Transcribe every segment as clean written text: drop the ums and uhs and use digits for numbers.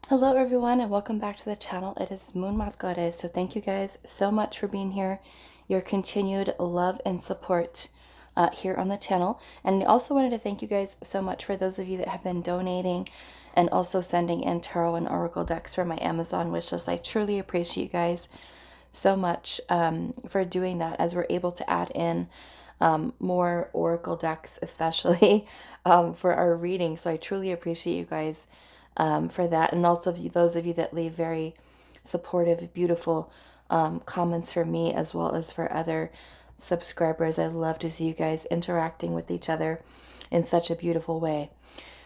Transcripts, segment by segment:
Hello everyone and welcome back to the channel. It is moonmothgoddess. So thank you guys so much for being here. Your continued love and support here on the channel. And I also wanted to thank you guys so much for those of you that have been donating and also sending in tarot and oracle decks for my Amazon wishlist. I truly appreciate you guys so much for doing that, as we're able to add in more oracle decks, especially for our reading. So I truly appreciate you guys for that. And also those of you that leave very supportive, beautiful comments for me as well as for other subscribers. I love to see you guys interacting with each other in such a beautiful way.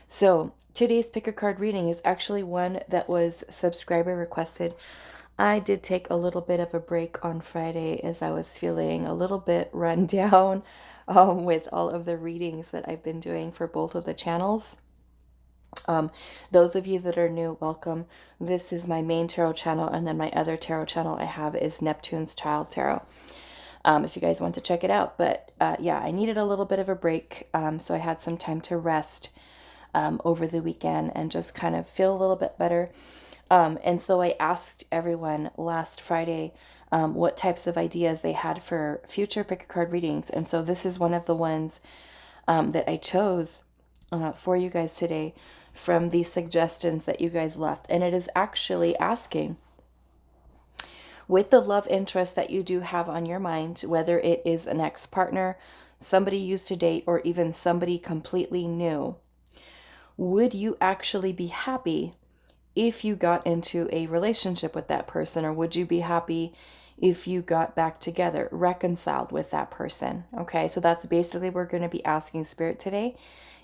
So today's pick a card reading is actually one that was subscriber requested. I did take a little bit of a break on Friday as I was feeling a little bit run down with all of the readings that I've been doing for both of the channels. Those of you that are new, welcome. This is my main tarot channel, and then my other tarot channel I have is Neptune's Child Tarot. If you guys want to check it out. But yeah, I needed a little bit of a break, so I had some time to rest over the weekend and just kind of feel a little bit better. And so I asked everyone last Friday what types of ideas they had for future pick a card readings. And so this is one of the ones that I chose for you guys today from the suggestions that you guys left. And it is actually asking, with the love interest that you do have on your mind, whether it is an ex-partner, somebody you used to date, or even somebody completely new, would you actually be happy if you got into a relationship with that person? Or would you be happy if you got back together, reconciled with that person? Okay, so that's basically what we're going to be asking Spirit today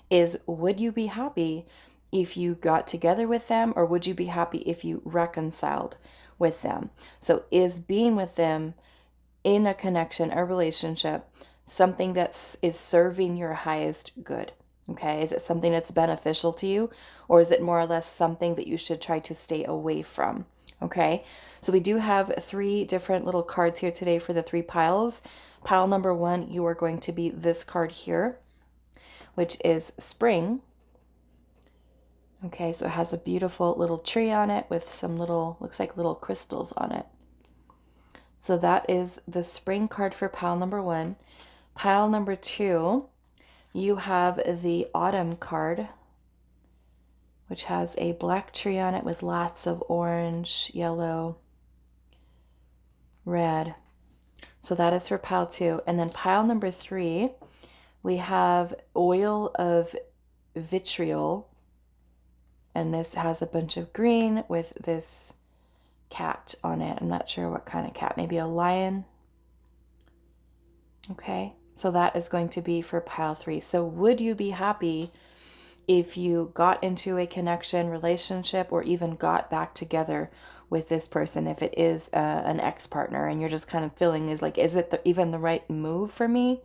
is, would you be happy if you got together with them, or would you be happy if you reconciled with them? So is being with them in a connection, a relationship, something that is serving your highest good? Okay, is it something that's beneficial to you, or is it more or less something that you should try to stay away from? Okay, so we do have 3 different little cards here today for the 3 piles. Pile number 1, you are going to be this card here, which is Spring. Okay, so it has a beautiful little tree on it with some little, looks like little crystals on it. So that is the Spring card for pile number 1. Pile number 2, you have the Autumn card, which has a black tree on it with lots of orange, yellow, red. So that is for pile 2. And then pile number 3, we have Oil of Vitriol. And this has a bunch of green with this cat on it. I'm not sure what kind of cat, maybe a lion. Okay, so that is going to be for pile 3. So would you be happy if you got into a connection, relationship, or even got back together with this person, if it is an ex-partner, and you're just kind of feeling is like, is it even the right move for me?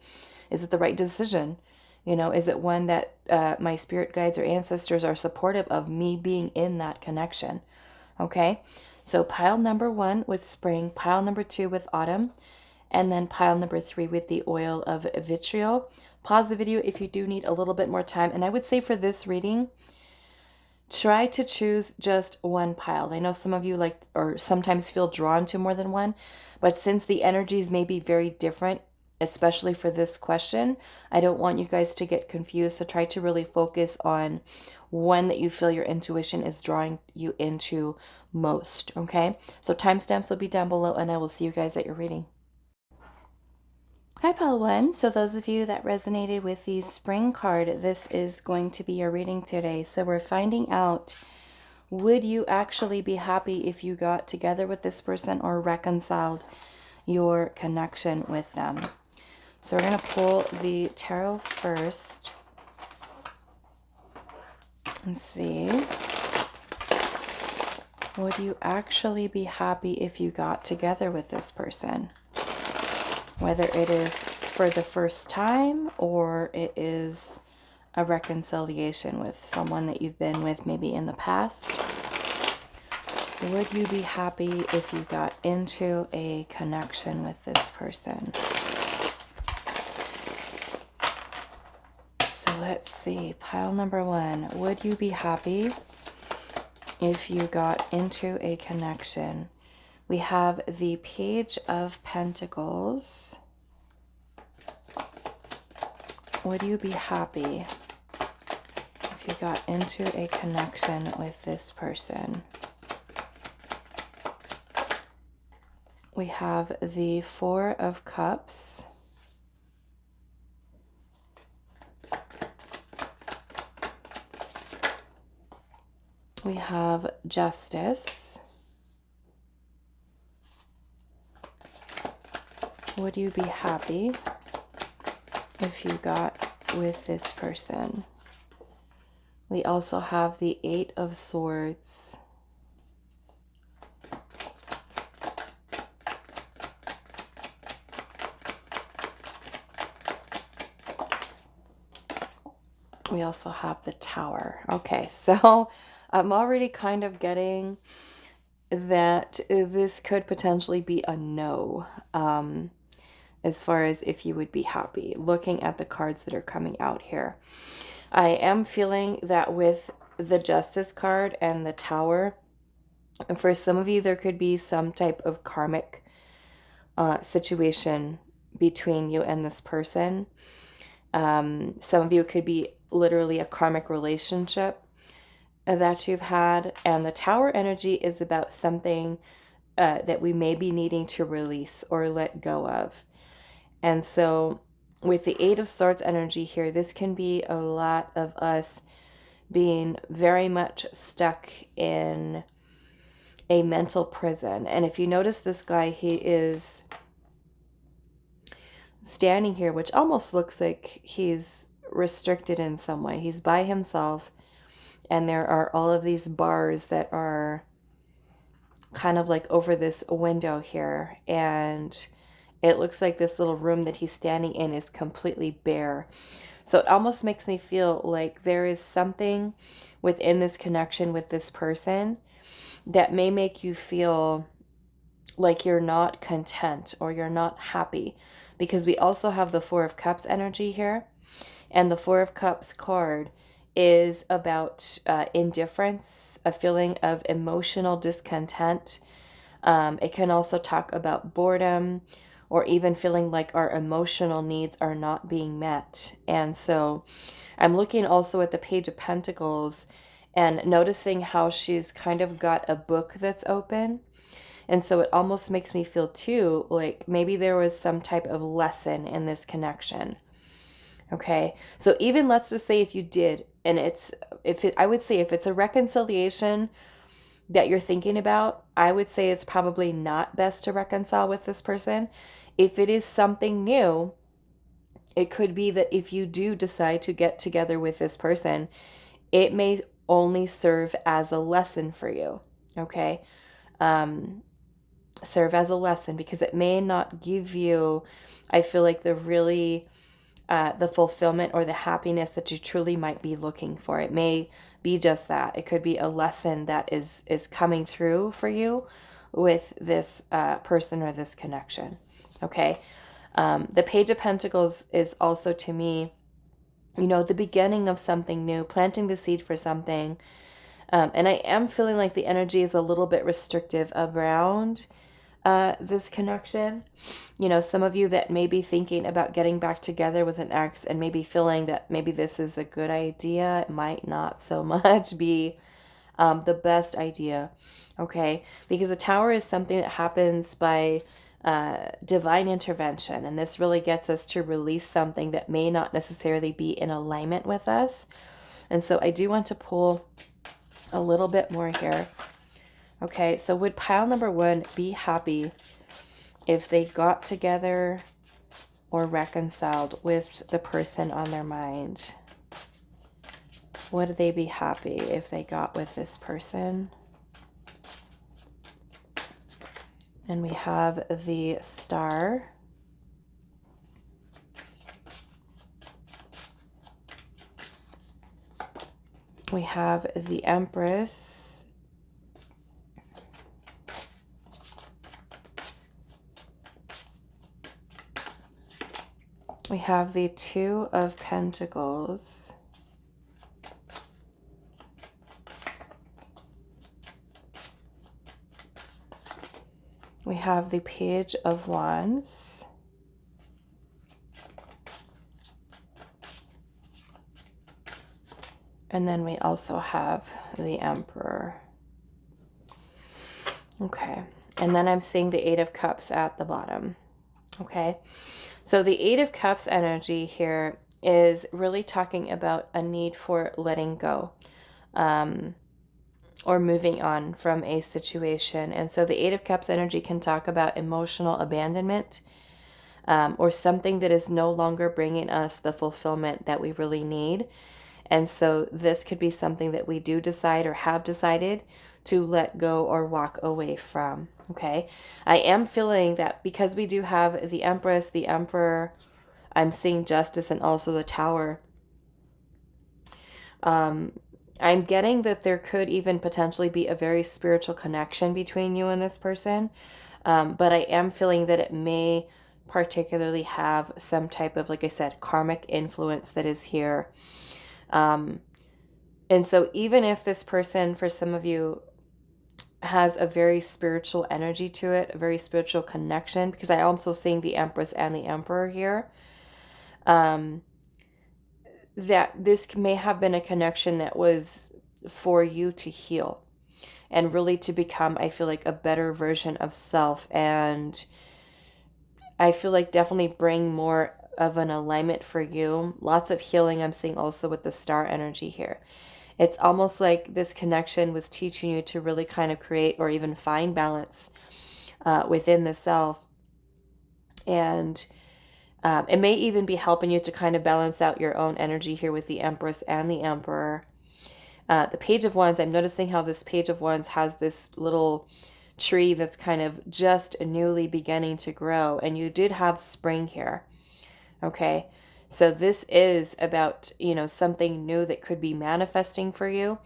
Is it the right decision? You know, is it one that my spirit guides or ancestors are supportive of me being in that connection? Okay, so pile number 1 with Spring, pile number 2 with Autumn, and then pile number 3 with the Oil of Vitriol. Pause the video if you do need a little bit more time. And I would say for this reading, try to choose just one pile. I know some of you like or sometimes feel drawn to more than one, but since the energies may be very different, especially for this question, I don't want you guys to get confused. So try to really focus on one that you feel your intuition is drawing you into most. Okay, so timestamps will be down below, and I will see you guys at your reading. Hi, pile 1. So those of you that resonated with the Spring card, this is going to be your reading today. So we're finding out, would you actually be happy if you got together with this person or reconciled your connection with them? So we're going to pull the tarot first and see, would you actually be happy if you got together with this person? Whether it is for the first time or it is a reconciliation with someone that you've been with maybe in the past. Would you be happy if you got into a connection with this person? So let's see, pile number 1. Would you be happy if you got into a connection. We have the Page of Pentacles. Would you be happy if you got into a connection with this person? We have the Four of Cups. We have Justice. Would you be happy if you got with this person? We also have the Eight of Swords. We also have the Tower. Okay, so I'm already kind of getting that this could potentially be a no, as far as if you would be happy, looking at the cards that are coming out here. I am feeling that with the Justice card and the Tower, for some of you, there could be some type of karmic situation between you and this person. Some of you, it could be literally a karmic relationship that you've had. And the Tower energy is about something that we may be needing to release or let go of. And so with the Eight of Swords energy here, this can be a lot of us being very much stuck in a mental prison. And if you notice this guy, he is standing here, which almost looks like he's restricted in some way. He's by himself, and there are all of these bars that are kind of like over this window here, and it looks like this little room that he's standing in is completely bare. So it almost makes me feel like there is something within this connection with this person that may make you feel like you're not content or you're not happy, because we also have the Four of Cups energy here, and the Four of Cups card is about indifference, a feeling of emotional discontent. It can also talk about boredom, or even feeling like our emotional needs are not being met. And so I'm looking also at the Page of Pentacles and noticing how she's kind of got a book that's open. And so it almost makes me feel too like maybe there was some type of lesson in this connection. Okay, so even let's just say if you did, and I would say if it's a reconciliation that you're thinking about, I would say it's probably not best to reconcile with this person. If it is something new, it could be that if you do decide to get together with this person, it may only serve as a lesson for you. Okay, serve as a lesson, because it may not give you, I feel like, the fulfillment or the happiness that you truly might be looking for. It may be just that. It could be a lesson that is coming through for you with this person or this connection. Okay. The Page of Pentacles is also, to me, the beginning of something new, planting the seed for something. And I am feeling like the energy is a little bit restrictive around this connection. Some of you that may be thinking about getting back together with an ex and maybe feeling that maybe this is a good idea, it might not so much be the best idea. Okay, because the Tower is something that happens by divine intervention, and this really gets us to release something that may not necessarily be in alignment with us. And so I do want to pull a little bit more here. Okay, so would pile number one be happy if they got together or reconciled with the person on their mind? Would they be happy if they got with this person? And we have the Star. We have the Empress. We have the Two of Pentacles. We have the Page of Wands. And then we also have the Emperor. Okay. And then I'm seeing the Eight of Cups at the bottom. Okay. So the Eight of Cups energy here is really talking about a need for letting go. Or moving on from a situation. And so the Eight of Cups energy can talk about emotional abandonment, or something that is no longer bringing us the fulfillment that we really need. And so this could be something that we do decide or have decided to let go or walk away from. Okay. I am feeling that because we do have the Empress, the Emperor, I'm seeing Justice, and also the Tower. I'm getting that there could even potentially be a very spiritual connection between you and this person. But I am feeling that it may particularly have some type of, like I said, karmic influence that is here. And so even if this person, for some of you, has a very spiritual energy to it, a very spiritual connection, because I'm also seeing the Empress and the Emperor here, that this may have been a connection that was for you to heal and really to become, I feel like, a better version of self. And I feel like definitely bring more of an alignment for you. Lots of healing I'm seeing also with the Star energy here. It's almost like this connection was teaching you to really kind of create or even find balance within the self. And it may even be helping you to kind of balance out your own energy here with the Empress and the Emperor. The Page of Wands, I'm noticing how this Page of Wands has this little tree that's kind of just newly beginning to grow. And you did have spring here. Okay. So this is about, something new that could be manifesting for you.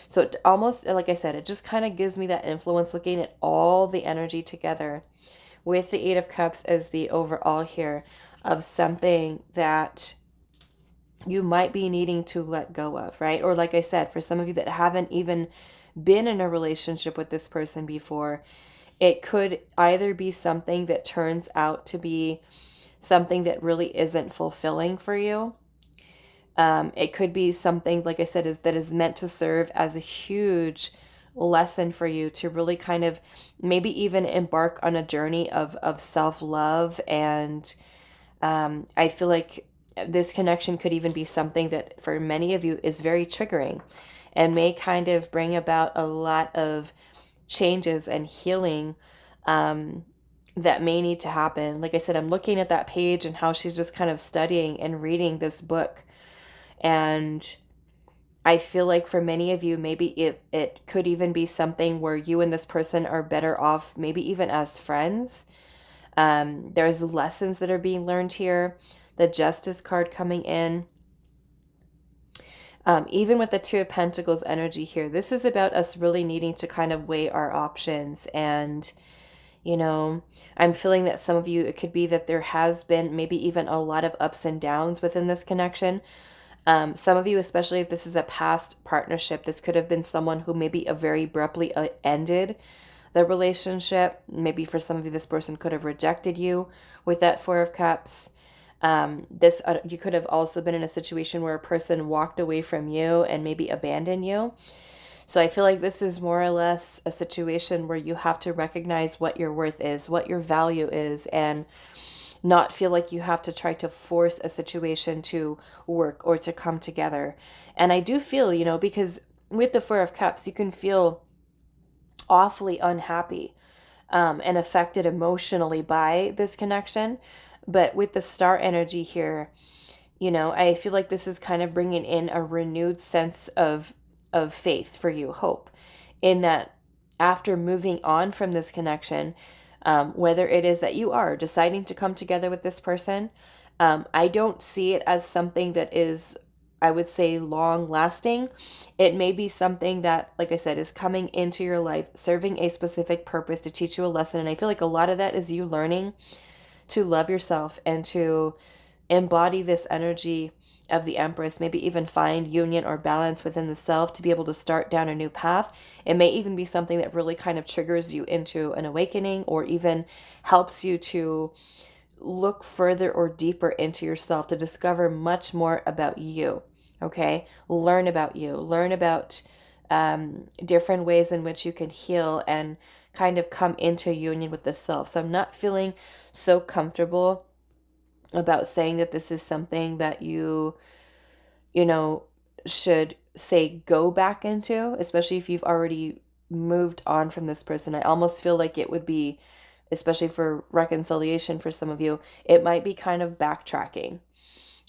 So it almost, like I said, it just kind of gives me that influence looking at all the energy together with the Eight of Cups as the overall here of something that you might be needing to let go of, right? Or like I said, for some of you that haven't even been in a relationship with this person before, it could either be something that turns out to be something that really isn't fulfilling for you. It could be something, like I said, that is meant to serve as a huge lesson for you to really kind of maybe even embark on a journey of self-love. And I feel like this connection could even be something that for many of you is very triggering and may kind of bring about a lot of changes and healing that may need to happen. Like I said, I'm looking at that page and how she's just kind of studying and reading this book. And I feel like for many of you, maybe it could even be something where you and this person are better off, maybe even as friends. There's lessons that are being learned here. The Justice card coming in. Even with the Two of Pentacles energy here, this is about us really needing to kind of weigh our options. And, I'm feeling that some of you, it could be that there has been maybe even a lot of ups and downs within this connection. Some of you, especially if this is a past partnership, this could have been someone who maybe very abruptly ended the relationship. Maybe for some of you, this person could have rejected you with that Four of Cups. You could have also been in a situation where a person walked away from you and maybe abandoned you. So I feel like this is more or less a situation where you have to recognize what your worth is, what your value is, and not feel like you have to try to force a situation to work or to come together. And I do feel, because with the Four of Cups, you can feel awfully unhappy and affected emotionally by this connection. But with the Star energy here, I feel like this is kind of bringing in a renewed sense of faith for you, hope, in that after moving on from this connection, whether it is that you are deciding to come together with this person, I don't see it as something that is, I would say, long lasting. It may be something that, like I said, is coming into your life, serving a specific purpose to teach you a lesson. And I feel like a lot of that is you learning to love yourself and to embody this energy of the Empress, maybe even find union or balance within the self to be able to start down a new path. It may even be something that really kind of triggers you into an awakening, or even helps you to look further or deeper into yourself to discover much more about you. Okay, learn about you, learn about different ways in which you can heal and kind of come into union with the self. So I'm not feeling so comfortable about saying that this is something that you know, should say go back into, especially if you've already moved on from this person. I almost feel like it would be, especially for reconciliation for some of you, it might be kind of backtracking.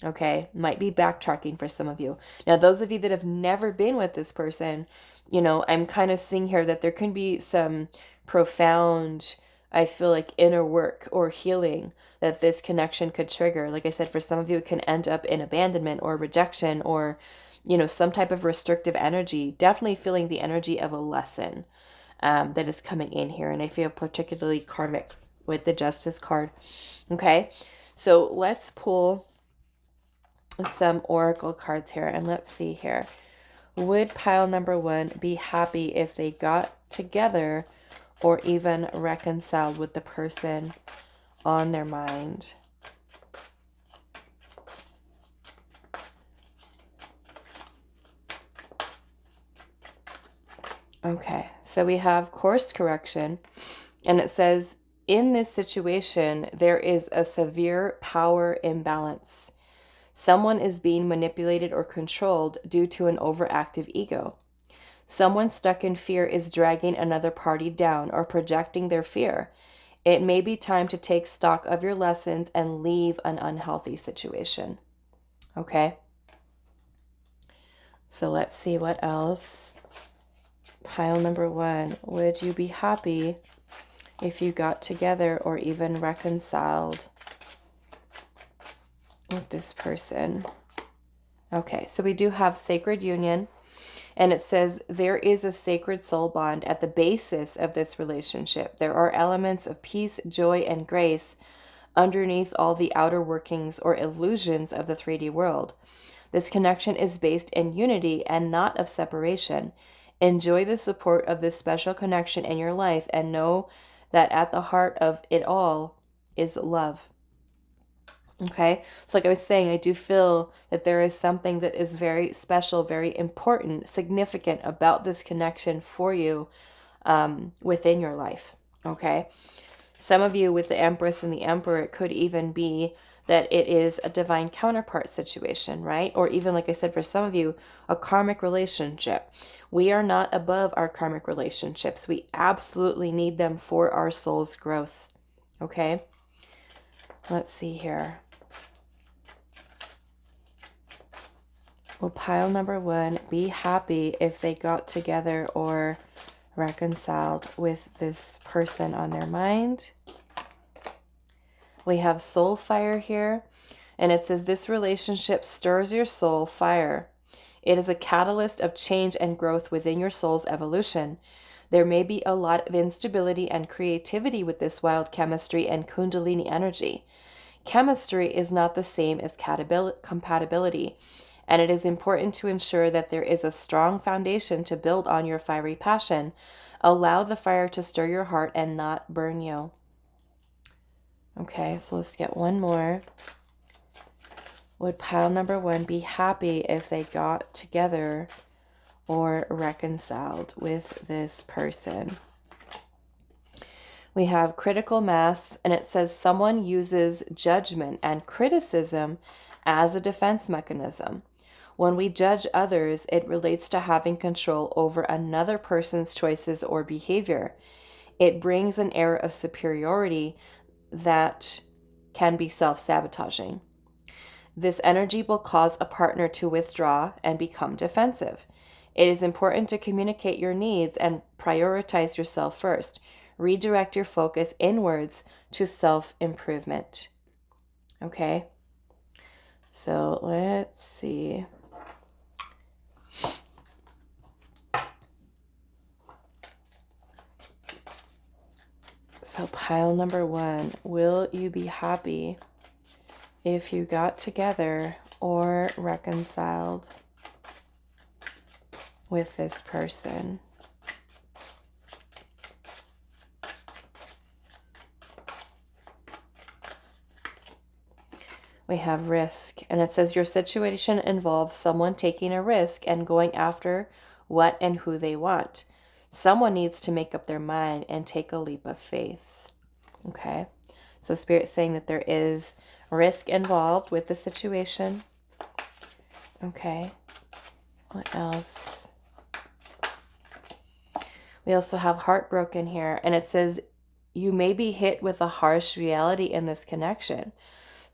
Okay, might be backtracking for some of you. Now, those of you that have never been with this person, I'm kind of seeing here that there can be some profound, I feel like, inner work or healing that this connection could trigger. Like I said, for some of you, it can end up in abandonment or rejection, or, some type of restrictive energy. Definitely feeling the energy of a lesson that is coming in here. And I feel particularly karmic with the Justice card. Okay, so let's pull some oracle cards here, and let's see here. Would pile number 1 be happy if they got together or even reconciled with the person on their mind? Okay, so we have course correction, and it says, in this situation, there is a severe power imbalance. Someone is being manipulated or controlled due to an overactive ego. Someone stuck in fear is dragging another party down or projecting their fear. It may be time to take stock of your lessons and leave an unhealthy situation. Okay? So let's see what else. Pile number 1. Would you be happy if you got together or even reconciled with this person? Okay, so we do have sacred union, and it says there is a sacred soul bond at the basis of this relationship. There are elements of peace, joy, and grace underneath all the outer workings or illusions of the 3D world. This connection is based in unity and not of separation. Enjoy the support of this special connection in your life and know that at the heart of it all is love. Okay, so like I was saying, I do feel that there is something that is very special, very important, significant about this connection for you within your life. Okay, some of you with the Empress and the Emperor, it could even be that it is a divine counterpart situation, right? Or even, like I said, for some of you, a karmic relationship. We are not above our karmic relationships. We absolutely need them for our soul's growth. Okay, let's see here. Well, pile number 1, be happy if they got together or reconciled with this person on their mind. We have soul fire here, and it says this relationship stirs your soul fire. It is a catalyst of change and growth within your soul's evolution. There may be a lot of instability and creativity with this wild chemistry and kundalini energy. Chemistry is not the same as compatibility, and it is important to ensure that there is a strong foundation to build on your fiery passion. Allow the fire to stir your heart and not burn you. Okay, so let's get one more. Would pile number 1 be happy if they got together or reconciled with this person? We have critical mass, and it says someone uses judgment and criticism as a defense mechanism. When we judge others, it relates to having control over another person's choices or behavior. It brings an air of superiority that can be self-sabotaging. This energy will cause a partner to withdraw and become defensive. It is important to communicate your needs and prioritize yourself first. Redirect your focus inwards to self-improvement. Okay, so let's see. So pile number 1, will you be happy if you got together or reconciled with this person. We have risk, and it says your situation involves someone taking a risk and going after what and who they want. Someone needs to make up their mind and take a leap of faith. Okay, so Spirit's saying that there is risk involved with the situation. Okay, what else? We also have heartbroken here, and it says you may be hit with a harsh reality in this connection.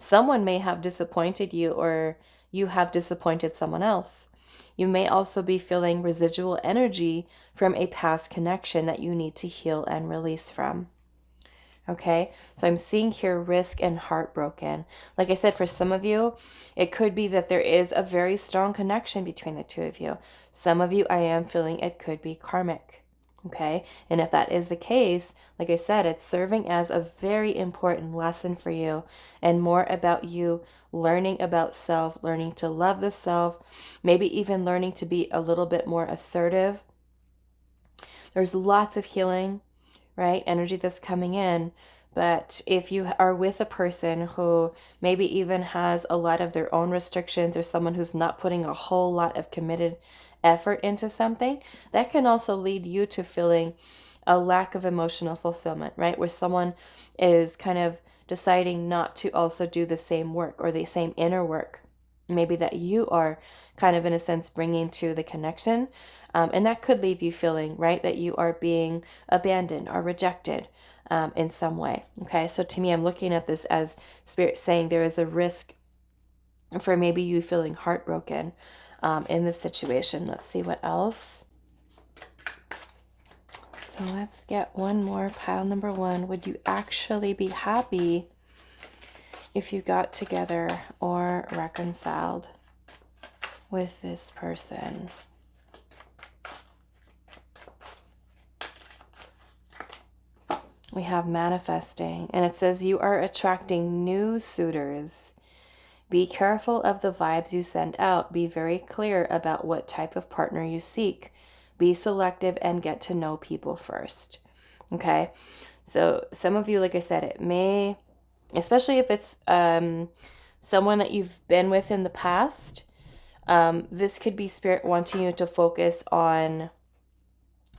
Someone may have disappointed you, or you have disappointed someone else. You may also be feeling residual energy from a past connection that you need to heal and release from. Okay, so I'm seeing here risk and heartbroken. Like I said, for some of you, it could be that there is a very strong connection between the two of you. Some of you, I am feeling it could be karmic. Okay, and if that is the case, like I said, it's serving as a very important lesson for you, and more about you learning about self, learning to love the self, maybe even learning to be a little bit more assertive. There's lots of healing, right? Energy that's coming in. But if you are with a person who maybe even has a lot of their own restrictions, or someone who's not putting a whole lot of committed effort into something, that can also lead you to feeling a lack of emotional fulfillment, right? Where someone is kind of deciding not to also do the same work, or the same inner work, maybe that you are kind of in a sense bringing to the connection. And that could leave you feeling, right, that you are being abandoned or rejected in some way. Okay, so to me, I'm looking at this as Spirit saying there is a risk for maybe you feeling heartbroken in this situation. Let's see what else. So let's get one more. Pile number one. Would you actually be happy if you got together or reconciled with this person? We have manifesting, and it says you are attracting new suitors. Be careful of the vibes you send out. Be very clear about what type of partner you seek. Be selective and get to know people first. Okay, so some of you, like I said, it may, especially if it's someone that you've been with in the past, this could be Spirit wanting you to focus on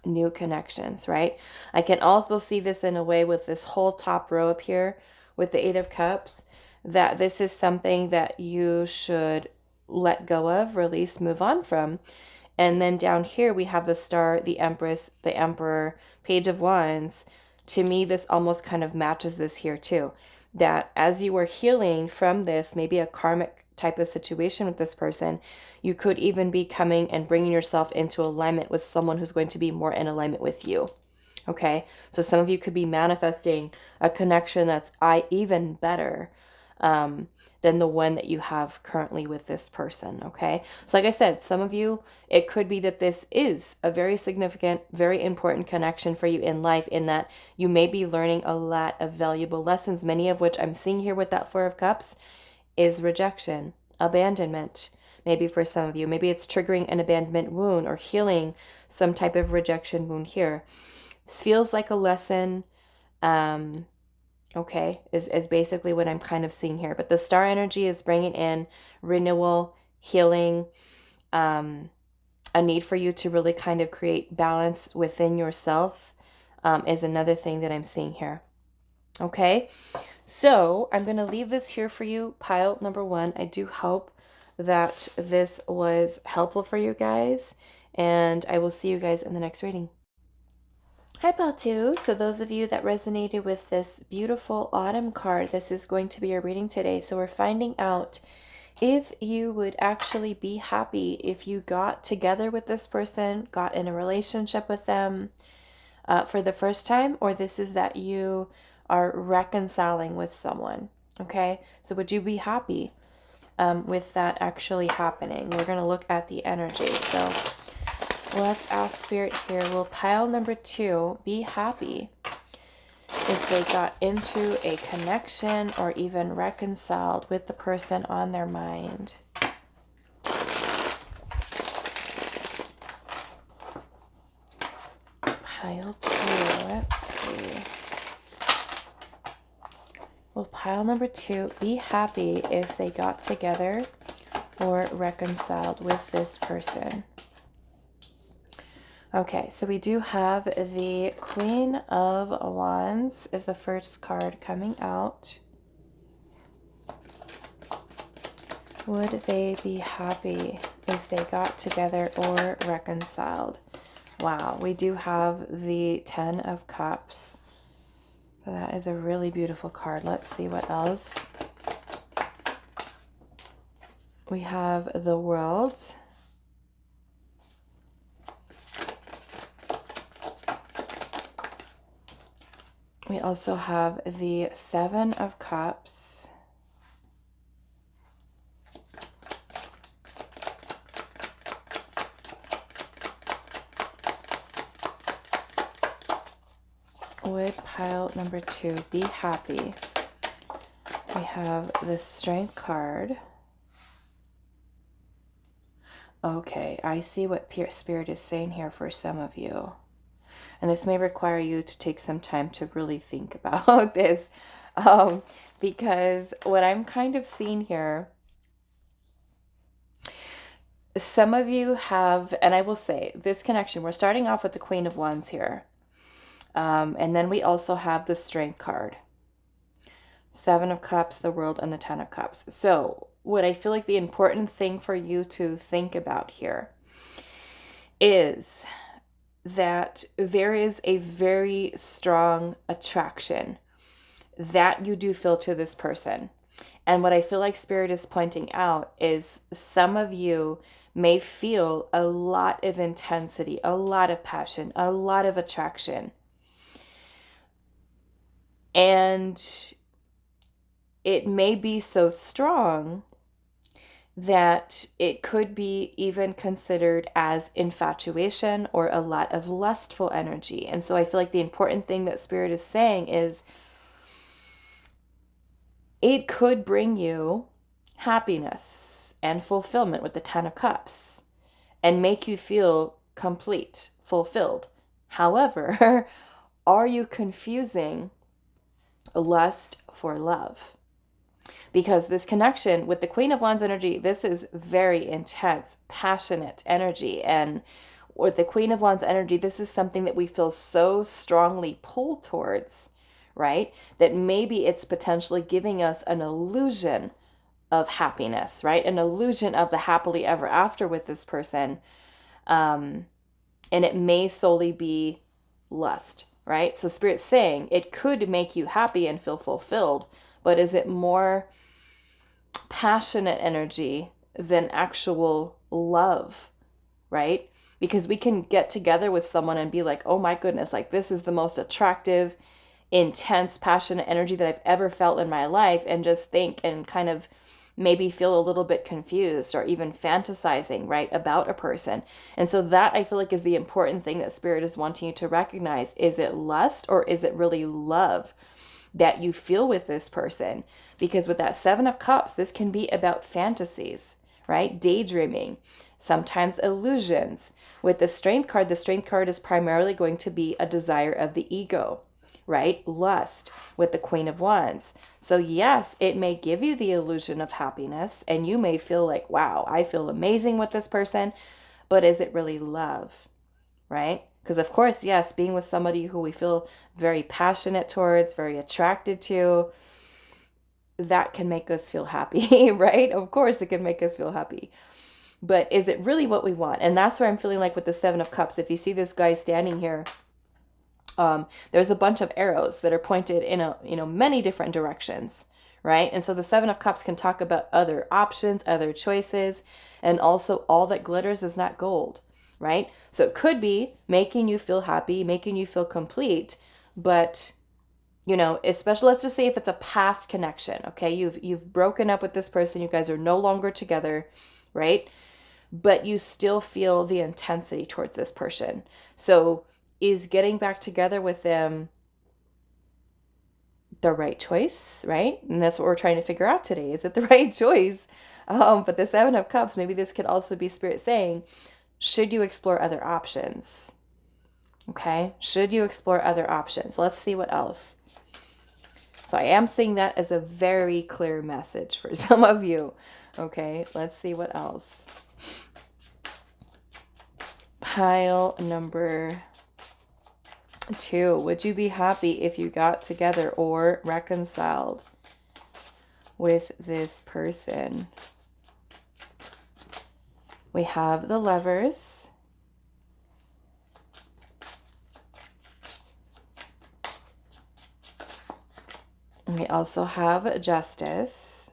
new connections, right? I can also see this in a way with this whole top row up here with the Eight of Cups, that this is something that you should let go of, release, move on from. And then down here we have the Star, the Empress, the Emperor, Page of Wands. To me, this almost kind of matches this here too, that as you are healing from this, maybe a karmic type of situation with this person, you could even be coming and bringing yourself into alignment with someone who's going to be more in alignment with you. Okay, so some of you could be manifesting a connection that's even better than the one that you have currently with this person. Okay, so like I said, some of you, it could be that this is a very significant, very important connection for you in life, in that you may be learning a lot of valuable lessons, many of which I'm seeing here with that Four of Cups is rejection, abandonment. Maybe for some of you, maybe it's triggering an abandonment wound or healing some type of rejection wound here. This feels like a lesson, okay, is basically what I'm kind of seeing here. But the Star energy is bringing in renewal, healing, a need for you to really kind of create balance within yourself is another thing that I'm seeing here. Okay, so I'm going to leave this here for you, pile number one. I do hope that this was helpful for you guys, and I will see you guys in the next reading. Hi, pile two. So those of you that resonated with this beautiful autumn card, this is going to be your reading today. So we're finding out if you would actually be happy if you got together with this person, got in a relationship with them for the first time, or this is that you are reconciling with someone. Okay, so would you be happy with that actually happening? We're going to look at the energy. So let's ask Spirit here. Will pile number two be happy if they got into a connection or even reconciled with the person on their mind. Pile 2, let's see. Well, pile number 2, be happy if they got together or reconciled with this person. Okay, so we do have the Queen of Wands is the first card coming out. Would they be happy if they got together or reconciled? Wow, we do have the 10 of Cups. So that is a really beautiful card. Let's see what else. We have the World. We also have the 7 of Cups. Would pile number 2 be happy? We have the Strength card. Okay, I see what Spirit is saying here for some of you. And this may require you to take some time to really think about this. Because what I'm kind of seeing here, some of you have, and I will say, this connection, we're starting off with the Queen of Wands here. And then we also have the Strength card. 7 of Cups, the World, and the 10 of Cups. So what I feel like the important thing for you to think about here is that there is a very strong attraction that you do feel to this person. And what I feel like Spirit is pointing out is some of you may feel a lot of intensity, a lot of passion, a lot of attraction. And it may be so strong that it could be even considered as infatuation or a lot of lustful energy. And so I feel like the important thing that Spirit is saying is it could bring you happiness and fulfillment with the 10 of Cups and make you feel complete, fulfilled. However, are you confusing lust for love? Because this connection with the Queen of Wands energy, this is very intense, passionate energy. And with the Queen of Wands energy, this is something that we feel so strongly pulled towards, right? That maybe it's potentially giving us an illusion of happiness, right? An illusion of the happily ever after with this person. And it may solely be lust, right? So Spirit's saying it could make you happy and feel fulfilled, but is it more passionate energy than actual love, right? Because we can get together with someone and be like, oh my goodness, like this is the most attractive, intense, passionate energy that I've ever felt in my life, and just think and kind of maybe feel a little bit confused or even fantasizing, right, about a person. And so that I feel like is the important thing that Spirit is wanting you to recognize. Is it lust or is it really love that you feel with this person? Because with that 7 of Cups, this can be about fantasies, right? Daydreaming, sometimes illusions. With the Strength card is primarily going to be a desire of the ego, right? Lust with the Queen of Wands. So yes, it may give you the illusion of happiness and you may feel like, wow, I feel amazing with this person, but is it really love, right? Because of course, yes, being with somebody who we feel very passionate towards, very attracted to, that can make us feel happy, right? Of course, it can make us feel happy. But is it really what we want? And that's where I'm feeling like with the 7 of Cups. If you see this guy standing here, there's a bunch of arrows that are pointed in many different directions, right? And so the 7 of Cups can talk about other options, other choices, and also all that glitters is not gold, right? So it could be making you feel happy, making you feel complete, but especially, let's just say if it's a past connection, okay? You've broken up with this person, you guys are no longer together, right? But you still feel the intensity towards this person. So is getting back together with them the right choice, right? And that's what we're trying to figure out today. Is it the right choice? But the Seven of Cups, maybe this could also be Spirit saying, should you explore other options? Okay, should you explore other options? Let's see what else. So I am seeing that as a very clear message for some of you. Okay, let's see what else. Pile number 2. Would you be happy if you got together or reconciled with this person? We have the Lovers. We also have Justice.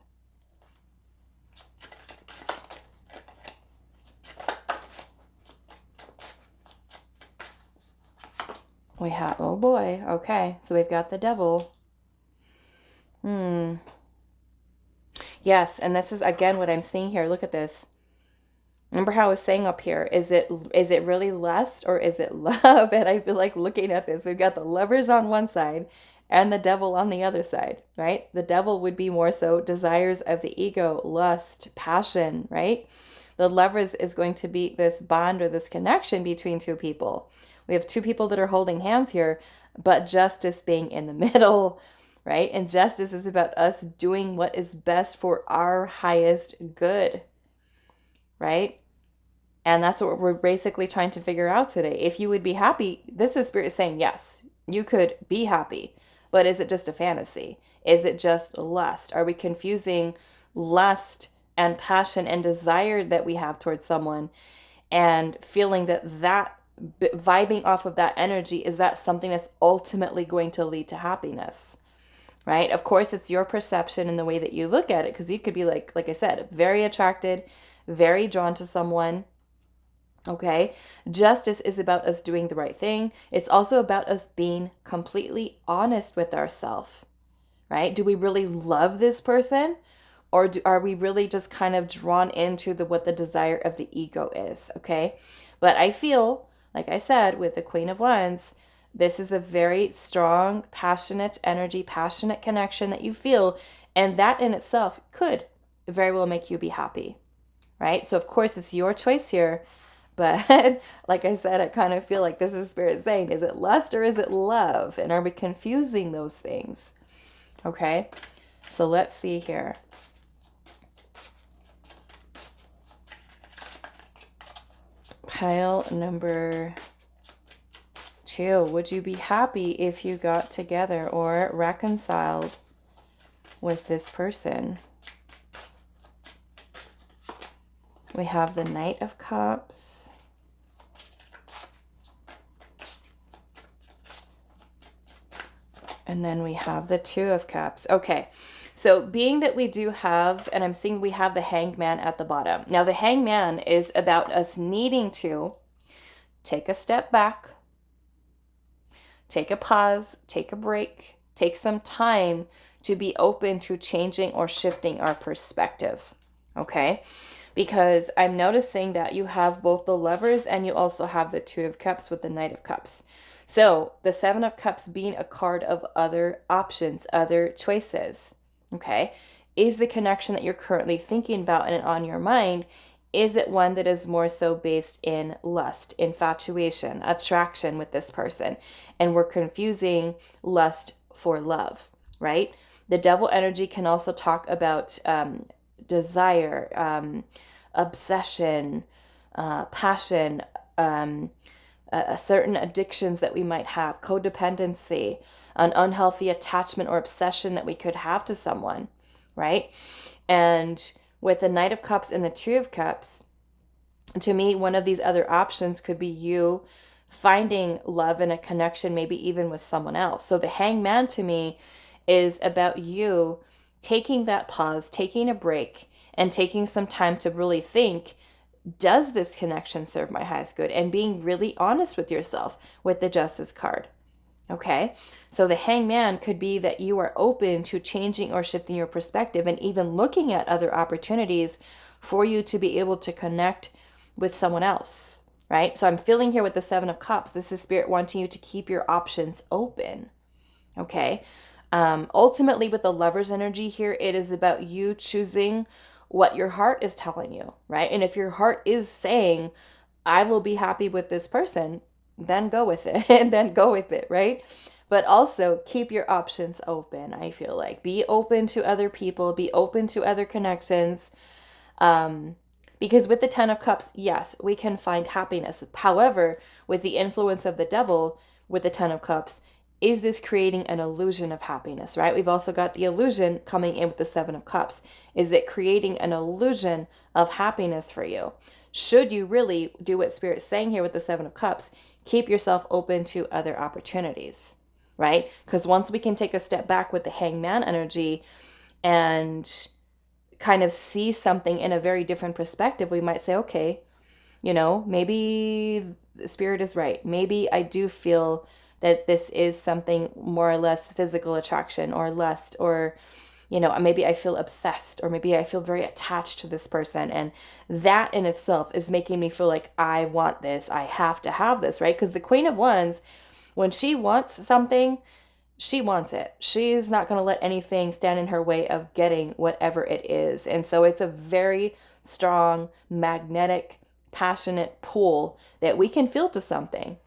We have, oh boy, okay, so we've got the Devil. Yes, and this is again what I'm seeing here. Look at this. Remember how I was saying up here, is it really lust or is it love? And I feel like looking at this, we've got the Lovers on one side and the Devil on the other side, right? The Devil would be more so desires of the ego, lust, passion, right? The Lovers is going to be this bond or this connection between two people. We have two people that are holding hands here, but Justice being in the middle, right? And Justice is about us doing what is best for our highest good, right? And that's what we're basically trying to figure out today. If you would be happy, this is Spirit saying, yes, you could be happy, but is it just a fantasy? Is it just lust? Are we confusing lust and passion and desire that we have towards someone and feeling that vibing off of that energy, is that something that's ultimately going to lead to happiness, right? Of course, it's your perception and the way that you look at it, because you could be like I said, very attracted, very drawn to someone. Okay, Justice is about us doing the right thing. It's also about us being completely honest with ourselves, right? Do we really love this person, or are we really just kind of drawn into what the desire of the ego is? Okay, but I feel, like I said, with the Queen of Wands, this is a very strong, passionate energy, passionate connection that you feel, and that in itself could very well make you be happy, right? So of course it's your choice here, but like I said, I kind of feel like this is Spirit saying, is it lust or is it love? And are we confusing those things? Okay, so let's see here. Pile number 2. Would you be happy if you got together or reconciled with this person? We have the Knight of Cups. And then we have the Two of Cups. Okay, so being that we do have, and I'm seeing we have the Hanged Man at the bottom. Now the Hanged Man is about us needing to take a step back, take a pause, take a break, take some time to be open to changing or shifting our perspective, okay? Because I'm noticing that you have both the Lovers and you also have the Two of Cups with the Knight of Cups. So the Seven of Cups being a card of other options, other choices, okay? Is the connection that you're currently thinking about and on your mind, is it one that is more so based in lust, infatuation, attraction with this person? And we're confusing lust for love, right? The Devil energy can also talk about desire, obsession, passion, certain addictions that we might have, codependency, an unhealthy attachment or obsession that we could have to someone, right? And with the Knight of Cups and the Two of Cups, to me, one of these other options could be you finding love and a connection, maybe even with someone else. So the Hanged Man to me is about you taking that pause, taking a break, and taking some time to really think, does this connection serve my highest good? And being really honest with yourself with the Justice card. Okay, so the Hanged Man could be that you are open to changing or shifting your perspective and even looking at other opportunities for you to be able to connect with someone else, right? So I'm feeling here with the Seven of Cups, this is Spirit wanting you to keep your options open, okay? Ultimately, with the Lover's energy here, it is about you choosing what your heart is telling you, right? And if your heart is saying, I will be happy with this person, then go with it and then go with it, right? But also keep your options open. I feel like be open to other people, be open to other connections. Because with the 10 of Cups, yes, we can find happiness. However, with the influence of the devil, with the 10 of Cups, is this creating an illusion of happiness, right? We've also got the illusion coming in with the 7 of Cups. Is it creating an illusion of happiness for you? Should you really do what Spirit's saying here with the 7 of Cups, keep yourself open to other opportunities, right? Because once we can take a step back with the Hangman energy and kind of see something in a very different perspective, we might say, okay, maybe the Spirit is right. Maybe I do feel that this is something more or less physical attraction or lust, or, maybe I feel obsessed, or maybe I feel very attached to this person. And that in itself is making me feel like I want this. I have to have this, right? Because the Queen of Wands, when she wants something, she wants it. She's not going to let anything stand in her way of getting whatever it is. And so it's a very strong, magnetic, passionate pull that we can feel to something,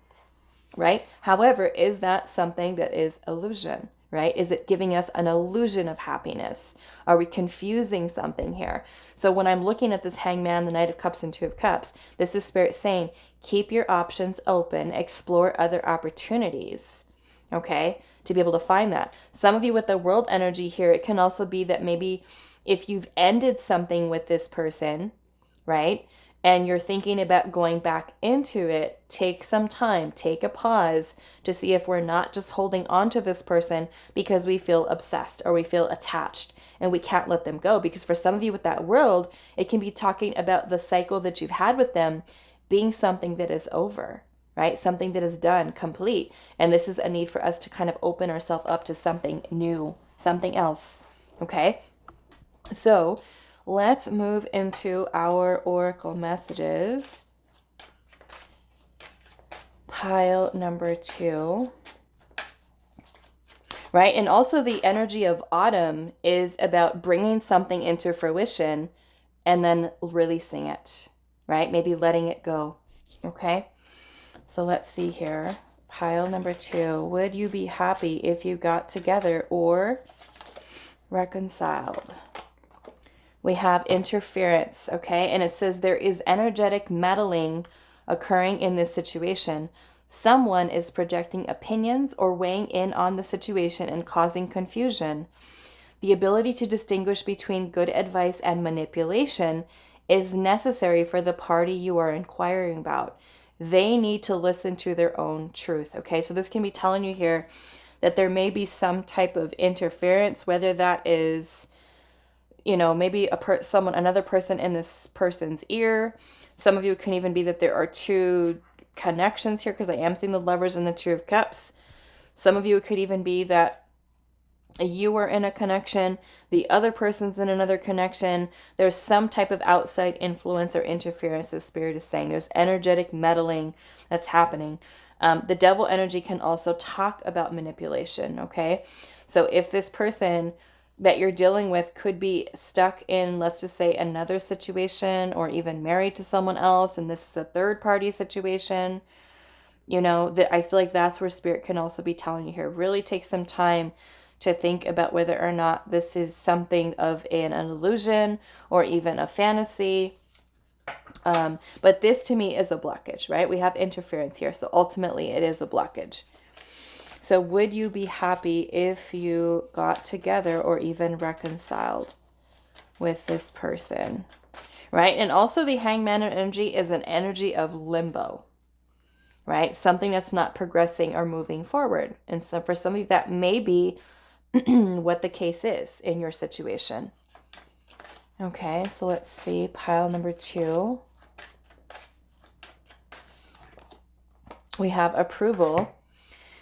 right? However, is that something that is illusion, right? Is it giving us an illusion of happiness? Are we confusing something here? So when I'm looking at this Hangman, the Knight of Cups and Two of Cups, this is Spirit saying, keep your options open, explore other opportunities, okay? To be able to find that. Some of you with the World energy here, it can also be that maybe if you've ended something with this person, right? And you're thinking about going back into it, take some time, take a pause to see if we're not just holding on to this person because we feel obsessed or we feel attached and we can't let them go. Because for some of you with that World, it can be talking about the cycle that you've had with them being something that is over, right? Something that is done, complete. And this is a need for us to kind of open ourselves up to something new, something else, okay? So let's move into our oracle messages. Pile number 2. Right? And also the energy of autumn is about bringing something into fruition and then releasing it, right? Maybe letting it go, okay? So let's see here. Pile number 2. Would you be happy if you got together or reconciled? We have interference, okay? And it says there is energetic meddling occurring in this situation. Someone is projecting opinions or weighing in on the situation and causing confusion. The ability to distinguish between good advice and manipulation is necessary for the party you are inquiring about. They need to listen to their own truth, okay? So this can be telling you here that there may be some type of interference, whether that is, maybe another person in this person's ear. Some of you can even be that there are 2 connections here, because I am seeing the Lovers and the 2 of Cups. Some of you, it could even be that you are in a connection, the other person's in another connection. There's some type of outside influence or interference, as Spirit is saying. There's energetic meddling that's happening. The Devil energy can also talk about manipulation, okay? So if this person that you're dealing with could be stuck in, let's just say, another situation, or even married to someone else, and this is a third party situation, that I feel like that's where Spirit can also be telling you here. Really take some time to think about whether or not this is something of an illusion or even a fantasy. But this to me is a blockage, right? We have interference here. So ultimately it is a blockage. So would you be happy if you got together or even reconciled with this person, right? And also the Hangman energy is an energy of limbo, right? Something that's not progressing or moving forward. And so for some of you, that may be what the case is in your situation. Okay, so let's see, pile number 2. We have approval.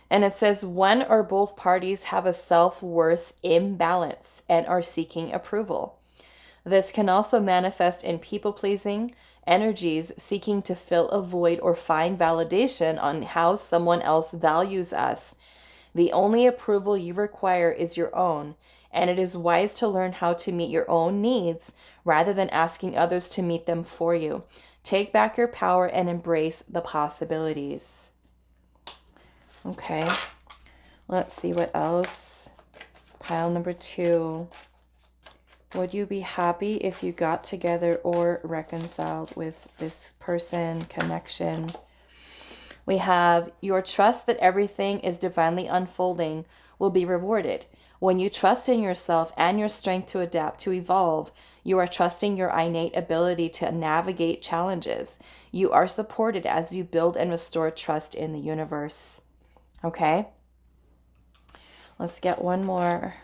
And it says one or both parties have a self-worth imbalance and are seeking approval. This can also manifest in people-pleasing energies, seeking to fill a void or find validation on how someone else values us. The only approval you require is your own, and it is wise to learn how to meet your own needs rather than asking others to meet them for you. Take back your power and embrace the possibilities. Okay, let's see what else. Pile number 2. Would you be happy if you got together or reconciled with this person, connection? We have your trust that everything is divinely unfolding will be rewarded. When you trust in yourself and your strength to adapt, to evolve, you are trusting your innate ability to navigate challenges. You are supported as you build and restore trust in the universe. Okay? Let's get one more.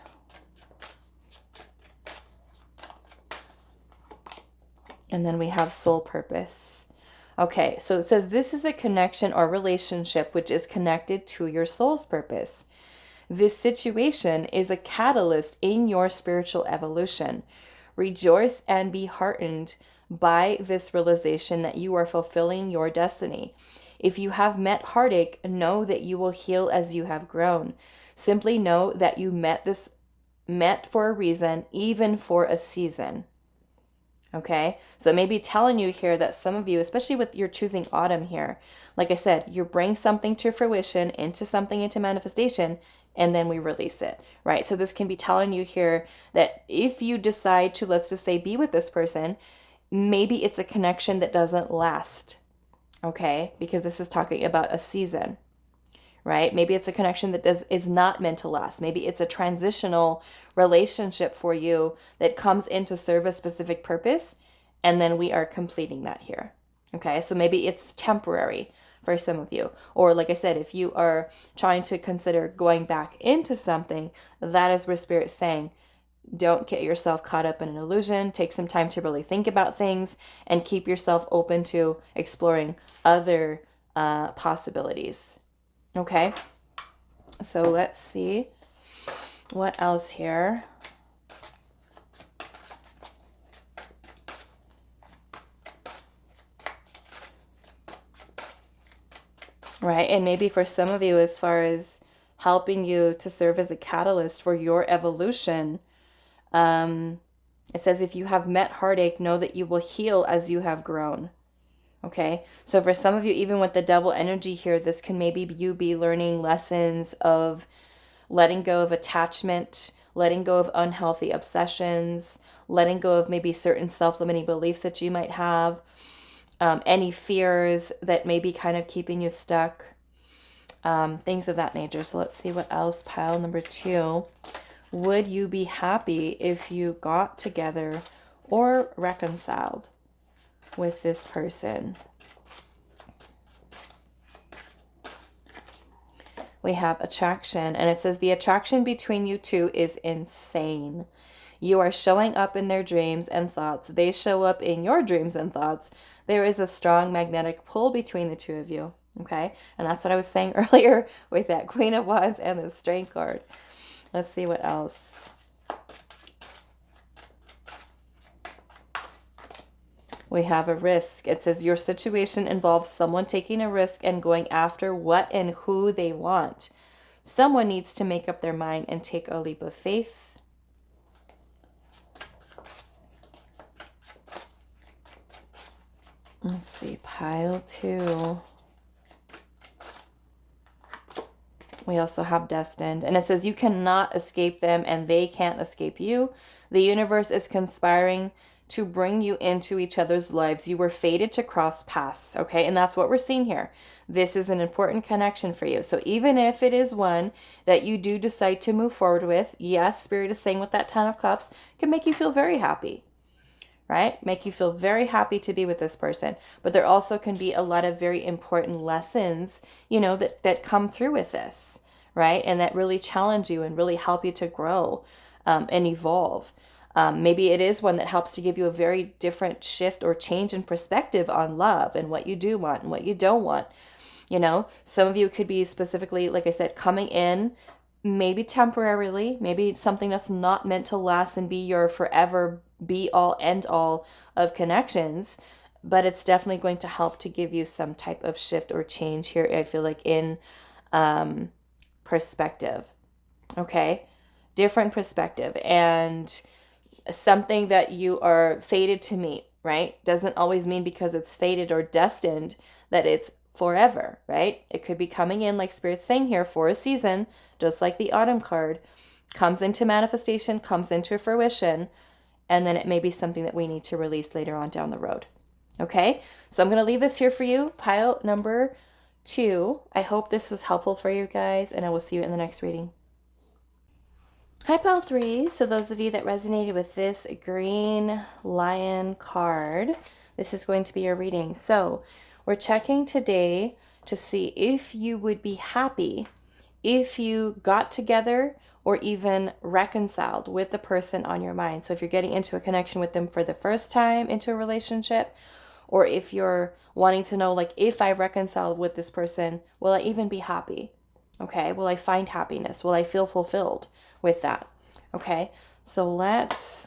And then we have soul purpose. Okay, so it says this is a connection or relationship which is connected to your soul's purpose. This situation is a catalyst in your spiritual evolution. Rejoice and be heartened by this realization that you are fulfilling your destiny. If you have met heartache, know that you will heal as you have grown. Simply know that you met for a reason, even for a season. Okay, so it may be telling you here that some of you, especially with your choosing autumn here, like I said, you bring something to fruition, into manifestation, and then we release it, right? So this can be telling you here that if you decide to, let's just say, be with this person, maybe it's a connection that doesn't last, okay? Because this is talking about a season, right? Maybe it's a connection that is not meant to last. Maybe it's a transitional relationship for you that comes in to serve a specific purpose, and then we are completing that here. Okay, so maybe it's temporary for some of you. Or like I said, if you are trying to consider going back into something, that is where Spirit's saying, don't get yourself caught up in an illusion. Take some time to really think about things and keep yourself open to exploring other possibilities. Okay, so let's see what else here. Right, and maybe for some of you, as far as helping you to serve as a catalyst for your evolution, it says if you have met heartache, know that you will heal as you have grown. Okay, so for some of you, even with the devil energy here, this can maybe you be learning lessons of letting go of attachment, letting go of unhealthy obsessions, letting go of maybe certain self-limiting beliefs that you might have, any fears that may be kind of keeping you stuck, things of that nature. So let's see what else. Pile number 2. Would you be happy if you got together or reconciled with this person? We have attraction, and it says the attraction between you two is insane. You are showing up in their dreams and thoughts. They show up in your dreams and thoughts. There is a strong magnetic pull between the two of you. Okay, and that's what I was saying earlier with that Queen of Wands and the Strength card. Let's see what else. We have a risk. It says your situation involves someone taking a risk and going after what and who they want. Someone needs to make up their mind and take a leap of faith. Let's see, pile 2. We also have destined, and it says you cannot escape them and they can't escape you. The universe is conspiring to bring you into each other's lives. You were fated to cross paths, okay? And that's what we're seeing here. This is an important connection for you. So even if it is one that you do decide to move forward with, yes, Spirit is saying with that 10 of Cups, can make you feel very happy, right? Make you feel very happy to be with this person. But there also can be a lot of very important lessons, you know, that come through with this, right? And that really challenge you and really help you to grow and evolve. Maybe it is one that helps to give you a very different shift or change in perspective on love and what you do want and what you don't want. You know, some of you could be specifically, like I said, coming in maybe temporarily, maybe something that's not meant to last and be your forever be all end all of connections, but it's definitely going to help to give you some type of shift or change here. I feel like in perspective. Okay? Different perspective, and something that you are fated to meet, right? Doesn't always mean because it's fated or destined that it's forever, right? It could be coming in, like Spirit's saying here, for a season, just like the autumn card, comes into manifestation, comes into fruition, and then it may be something that we need to release later on down the road. Okay? So I'm going to leave this here for you, pile number 2. I hope this was helpful for you guys, and I will see you in the next reading. Hi, pile 3. So those of you that resonated with this green lion card, this is going to be your reading. So we're checking today to see if you would be happy if you got together or even reconciled with the person on your mind. So if you're getting into a connection with them for the first time into a relationship, or if you're wanting to know, like, if I reconcile with this person, will I even be happy? Okay, will I find happiness? Will I feel fulfilled with that? Okay, so let's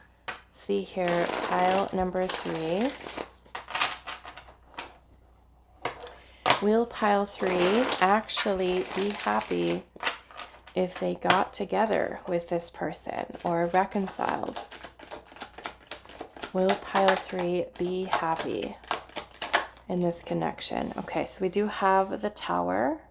see here, pile number 3. Will pile 3 actually be happy if they got together with this person or reconciled? Will pile 3 be happy in this connection? Okay, so we do have the Tower.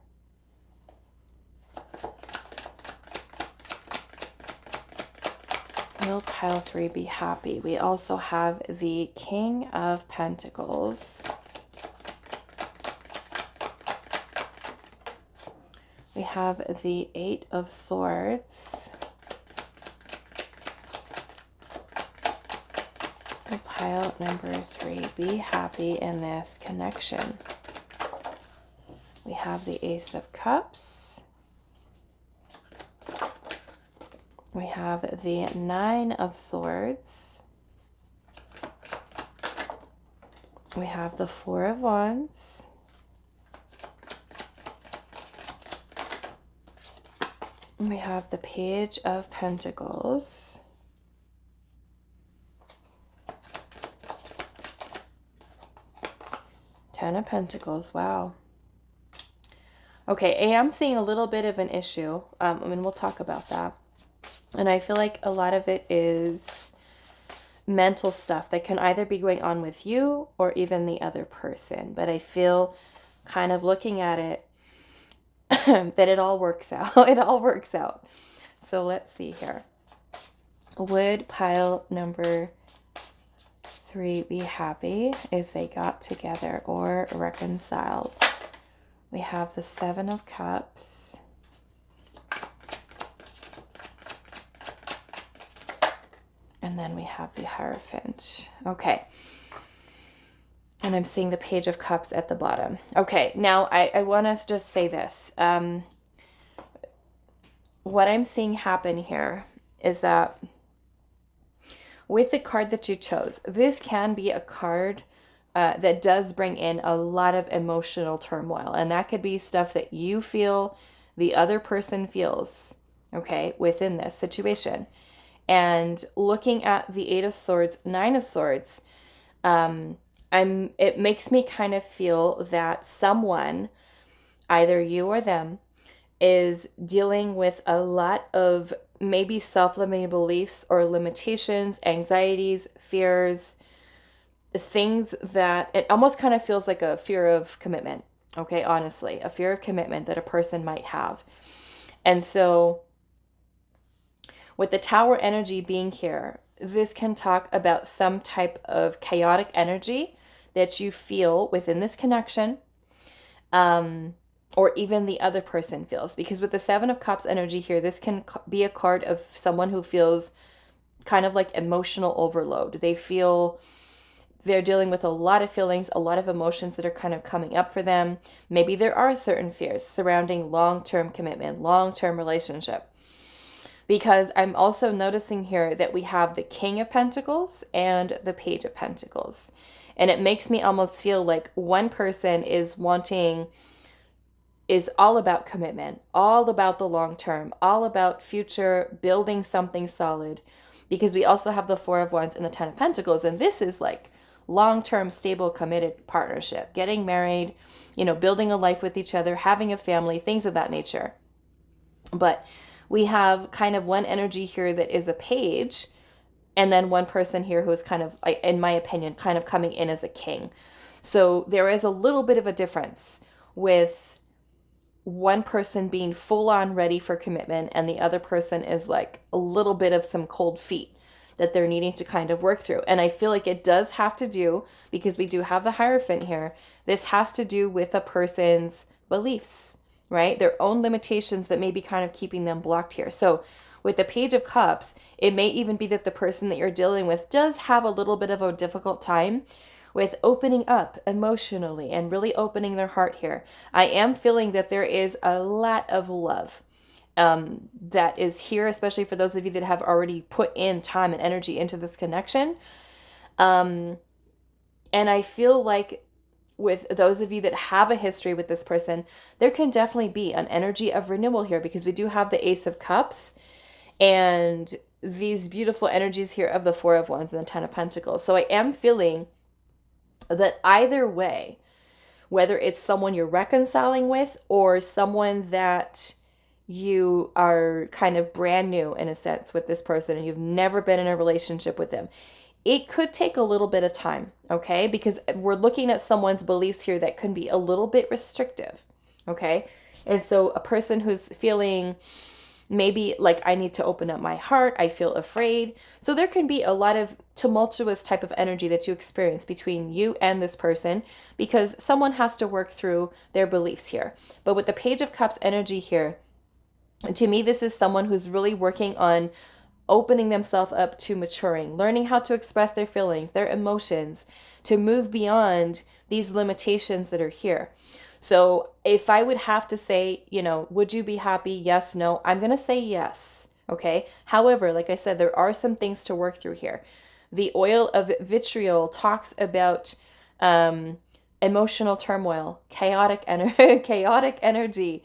Will pile 3 be happy? We also have the King of Pentacles. We have the 8 of Swords. Will pile number 3 be happy in this connection? We have the Ace of Cups. We have the 9 of Swords. We have the 4 of Wands. We have the Page of Pentacles. Ten of Pentacles. Wow. Okay, I am seeing a little bit of an issue, and we'll talk about that. And I feel like a lot of it is mental stuff that can either be going on with you or even the other person. But I feel, kind of looking at it, that it all works out. It all works out. So let's see here. Would pile number 3 be happy if they got together or reconciled? We have the 7 of Cups. And then we have the Hierophant. Okay. And I'm seeing the Page of Cups at the bottom. Okay, now I want to just say this. What I'm seeing happen here is that with the card that you chose, this can be a card that does bring in a lot of emotional turmoil. And that could be stuff that you feel, the other person feels, okay, within this situation. And looking at the 8 of Swords, 9 of Swords, it makes me kind of feel that someone, either you or them, is dealing with a lot of maybe self-limiting beliefs or limitations, anxieties, fears, things that it almost kind of feels like a fear of commitment. Okay, honestly, a fear of commitment that a person might have. And so with the Tower energy being here, this can talk about some type of chaotic energy that you feel within this connection, or even the other person feels. Because with the 7 of Cups energy here, this can be a card of someone who feels kind of like emotional overload. They feel they're dealing with a lot of feelings, a lot of emotions that are kind of coming up for them. Maybe there are certain fears surrounding long-term commitment, long-term relationship. Because I'm also noticing here that we have the King of Pentacles and the Page of Pentacles. And it makes me almost feel like one person is all about commitment, all about the long term, all about future, building something solid. Because we also have the 4 of Wands and the 10 of Pentacles. And this is like long-term, stable, committed partnership. Getting married, building a life with each other, having a family, things of that nature. But we have kind of one energy here that is a page, and then one person here who is kind of, in my opinion, kind of coming in as a king. So there is a little bit of a difference with one person being full on ready for commitment and the other person is like a little bit of some cold feet that they're needing to kind of work through. And I feel like it does have to do, because we do have the Hierophant here, this has to do with a person's beliefs, right? Their own limitations that may be kind of keeping them blocked here. So with the Page of Cups, it may even be that the person that you're dealing with does have a little bit of a difficult time with opening up emotionally and really opening their heart here. I am feeling that there is a lot of love that is here, especially for those of you that have already put in time and energy into this connection. And I feel like with those of you that have a history with this person, there can definitely be an energy of renewal here, because we do have the Ace of Cups and these beautiful energies here of the Four of Wands and the Ten of Pentacles. So I am feeling that either way, whether it's someone you're reconciling with or someone that you are kind of brand new in a sense with this person and you've never been in a relationship with them, it could take a little bit of time, okay? Because we're looking at someone's beliefs here that can be a little bit restrictive, okay? And so a person who's feeling maybe like, I need to open up my heart, I feel afraid. So there can be a lot of tumultuous type of energy that you experience between you and this person, because someone has to work through their beliefs here. But with the Page of Cups energy here, to me, this is someone who's really working on opening themselves up to maturing, learning how to express their feelings, their emotions, to move beyond these limitations that are here. So if I would have to say, would you be happy? Yes, no, I'm going to say yes. Okay. However, like I said, there are some things to work through here. The oil of vitriol talks about emotional turmoil, chaotic energy.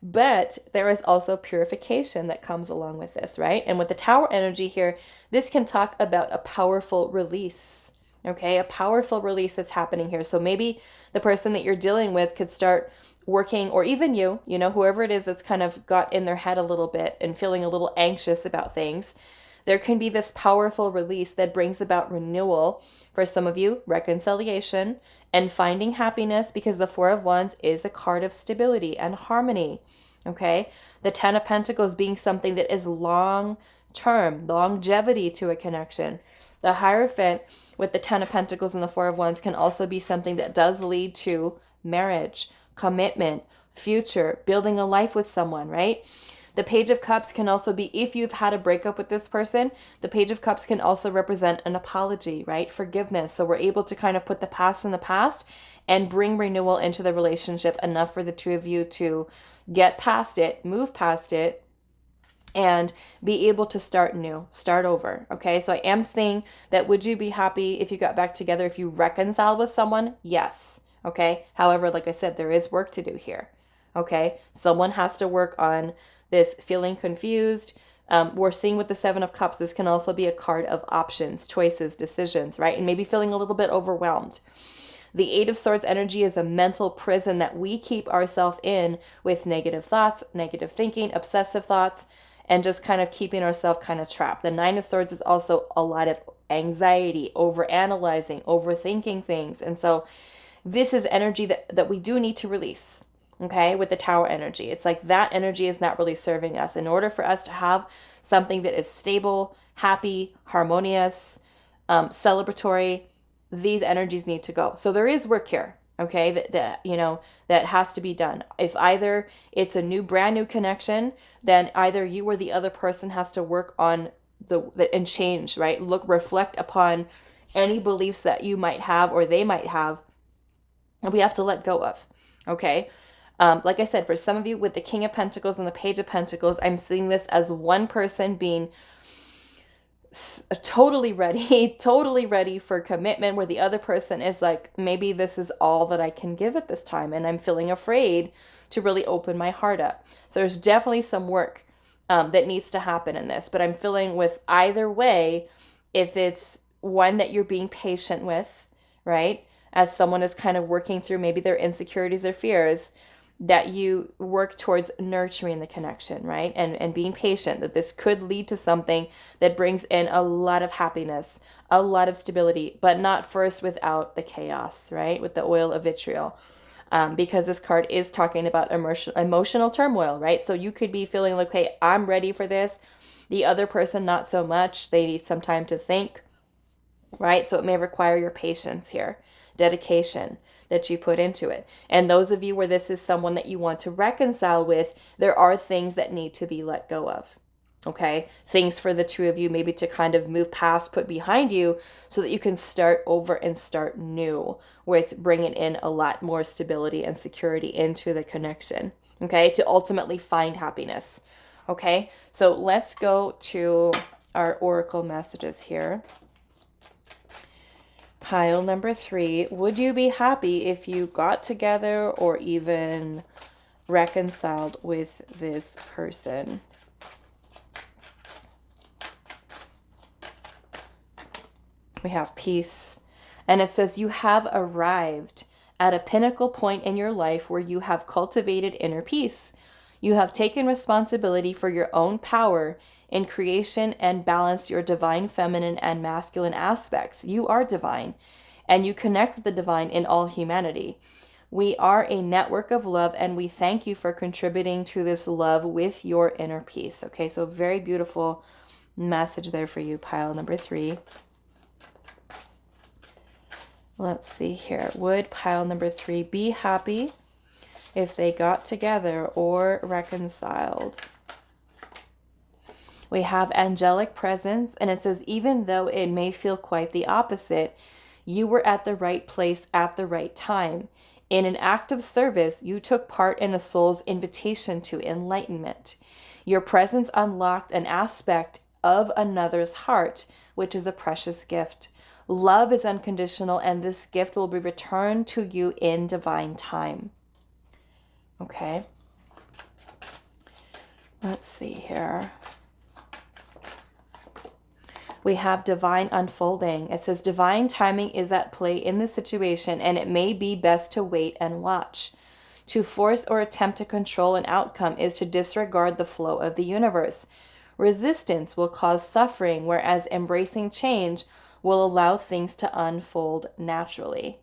But there is also purification that comes along with this, right? And with the Tower energy here, this can talk about a powerful release, okay? A powerful release that's happening here. So maybe the person that you're dealing with could start working, or even you, whoever it is that's kind of got in their head a little bit and feeling a little anxious about things. There can be this powerful release that brings about renewal. For some of you, reconciliation and finding happiness, because the Four of Wands is a card of stability and harmony. Okay. The Ten of Pentacles being something that is long term, longevity to a connection. The Hierophant with the Ten of Pentacles and the Four of Wands can also be something that does lead to marriage, commitment, future, building a life with someone, right? The Page of Cups can also be, if you've had a breakup with this person, the Page of Cups can also represent an apology, right? Forgiveness. So we're able to kind of put the past in the past and bring renewal into the relationship, enough for the two of you to get past it, move past it, and be able to start new, start over. Okay. So I am saying that, would you be happy if you got back together, if you reconcile with someone? Yes. Okay. However, like I said, there is work to do here. Okay. Someone has to work on this feeling confused. We're seeing with the Seven of Cups, this can also be a card of options, choices, decisions, right? And maybe feeling a little bit overwhelmed. The Eight of Swords energy is a mental prison that we keep ourselves in with negative thoughts, negative thinking, obsessive thoughts, and just kind of keeping ourselves kind of trapped. The Nine of Swords is also a lot of anxiety, overanalyzing, overthinking things. And so this is energy that we do need to release. Okay, with the Tower energy, it's like that energy is not really serving us. In order for us to have something that is stable, happy, harmonious, celebratory, these energies need to go. So there is work here, okay, that has to be done. If either it's a brand new connection, then either you or the other person has to work on and change, right? Reflect upon any beliefs that you might have or they might have, and we have to let go of, okay? Like I said, for some of you with the King of Pentacles and the Page of Pentacles, I'm seeing this as one person being totally ready for commitment, where the other person is like, maybe this is all that I can give at this time, and I'm feeling afraid to really open my heart up. So there's definitely some work that needs to happen in this, but I'm feeling with either way, if it's one that you're being patient with, right? As someone is kind of working through maybe their insecurities or fears, that you work towards nurturing the connection, right? And being patient, that this could lead to something that brings in a lot of happiness, a lot of stability, but not first without the chaos, right? With the oil of vitriol. Because this card is talking about emotional turmoil, right? So you could be feeling like, hey, I'm ready for this. The other person, not so much. They need some time to think, right? So it may require your patience here, dedication that you put into it. And those of you where this is someone that you want to reconcile with, there are things that need to be let go of. Okay, things for the two of you maybe to kind of move past, put behind you, so that you can start over and start new with bringing in a lot more stability and security into the connection. Okay, to ultimately find happiness. Okay, so let's go to our oracle messages here. Pile number 3, would you be happy if you got together or even reconciled with this person? We have peace, and it says you have arrived at a pinnacle point in your life where you have cultivated inner peace. You have taken responsibility for your own power in creation and balanced your divine feminine and masculine aspects. You are divine, and you connect with the divine in all humanity. We are a network of love, and we thank you for contributing to this love with your inner peace. Okay, so very beautiful message there for you, pile number 3. Let's see here. Would pile number 3 be happy if they got together or reconciled? We have angelic presence, and it says, even though it may feel quite the opposite, you were at the right place at the right time. In an act of service, you took part in a soul's invitation to enlightenment. Your presence unlocked an aspect of another's heart, which is a precious gift. Love is unconditional, and this gift will be returned to you in divine time. Okay. Let's see here. We have divine unfolding. It says divine timing is at play in the situation, and it may be best to wait and watch. To force or attempt to control an outcome is to disregard the flow of the universe. Resistance will cause suffering, whereas embracing change will allow things to unfold naturally.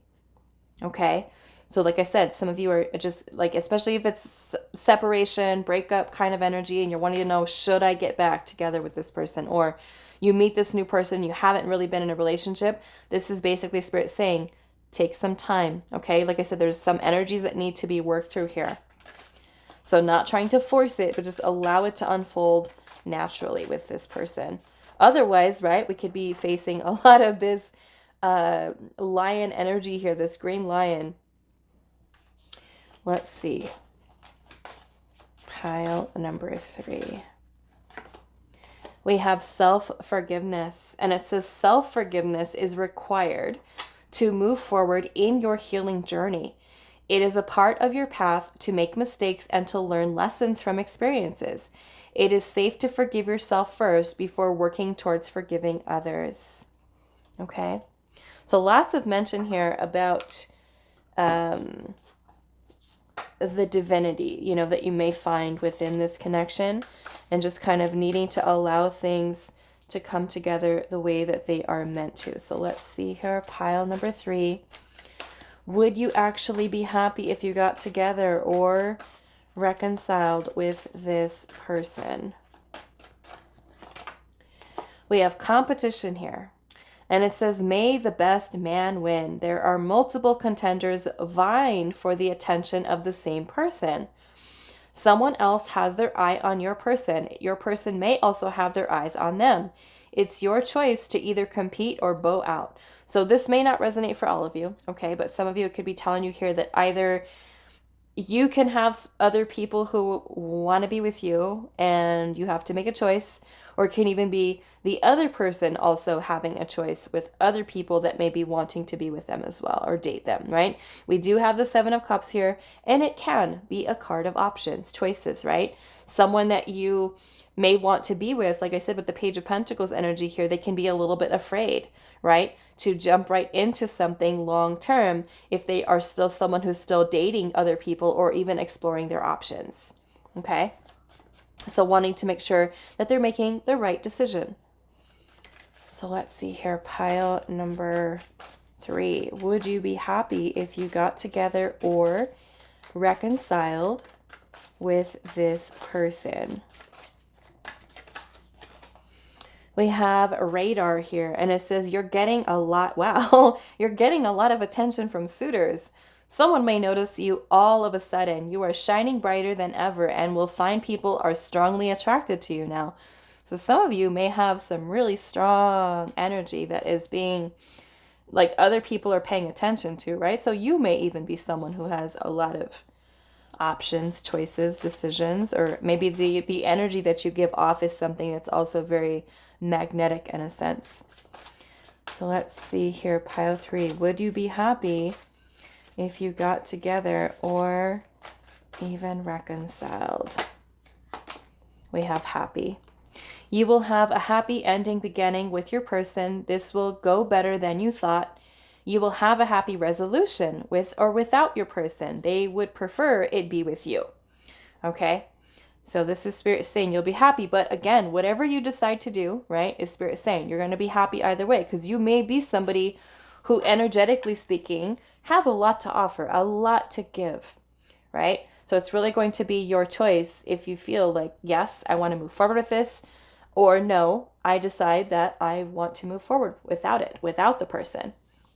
Okay? So like I said, some of you are just like, especially if it's separation, breakup kind of energy, and you're wanting to know, should I get back together with this person? Or you meet this new person, you haven't really been in a relationship. This is basically Spirit saying, take some time. Okay? Like I said, there's some energies that need to be worked through here. So not trying to force it, but just allow it to unfold naturally with this person. Otherwise, right, we could be facing a lot of this lion energy here, this green lion. Let's see. Pile number 3. We have self-forgiveness, and it says self-forgiveness is required to move forward in your healing journey. It is a part of your path to make mistakes and to learn lessons from experiences. It is safe to forgive yourself first before working towards forgiving others. Okay? So lots of mention here about the divinity, you know, that you may find within this connection, and just kind of needing to allow things to come together the way that they are meant to. So let's see here, pile number 3. Would you actually be happy if you got together or reconciled with this person? We have competition here, and it says, may the best man win. There are multiple contenders vying for the attention of the same person. Someone else has their eye on your person. Your person may also have their eyes on them. It's your choice to either compete or bow out. So this may not resonate for all of you, okay? But some of you, it could be telling you here that either you can have other people who want to be with you and you have to make a choice, or it can even be the other person also having a choice with other people that may be wanting to be with them as well or date them, right? We do have the Seven of Cups here, and it can be a card of options, choices, right? Someone that you may want to be with, like I said, with the Page of Pentacles energy here, they can be a little bit afraid, right? To jump right into something long term if they are still someone who's still dating other people or even exploring their options, okay? So wanting to make sure that they're making the right decision. So let's see here, pile number 3. Would you be happy if you got together or reconciled with this person? We have a radar here, and it says you're getting a lot, wow, you're getting a lot of attention from suitors. Someone may notice you all of a sudden. You are shining brighter than ever and will find people are strongly attracted to you now. So some of you may have some really strong energy that is being, like, other people are paying attention to, right? So you may even be someone who has a lot of options, choices, decisions, or maybe the energy that you give off is something that's also very magnetic in a sense. So let's see here, pile 3. Would you be happy if you got together or even reconciled? We have happy. You will have a happy ending beginning with your person. This will go better than you thought. You will have a happy resolution with or without your person. They would prefer it be with you. Okay? So this is Spirit saying you'll be happy. But again, whatever you decide to do, right, is Spirit saying you're going to be happy either way, because you may be somebody who, energetically speaking, have a lot to offer, a lot to give, right? So it's really going to be your choice if you feel like, yes, I want to move forward with this, or no, I decide that I want to move forward without it, without the person.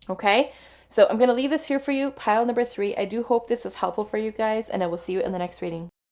Okay? So I'm going to leave this here for you, pile number 3. I do hope this was helpful for you guys, and I will see you in the next reading.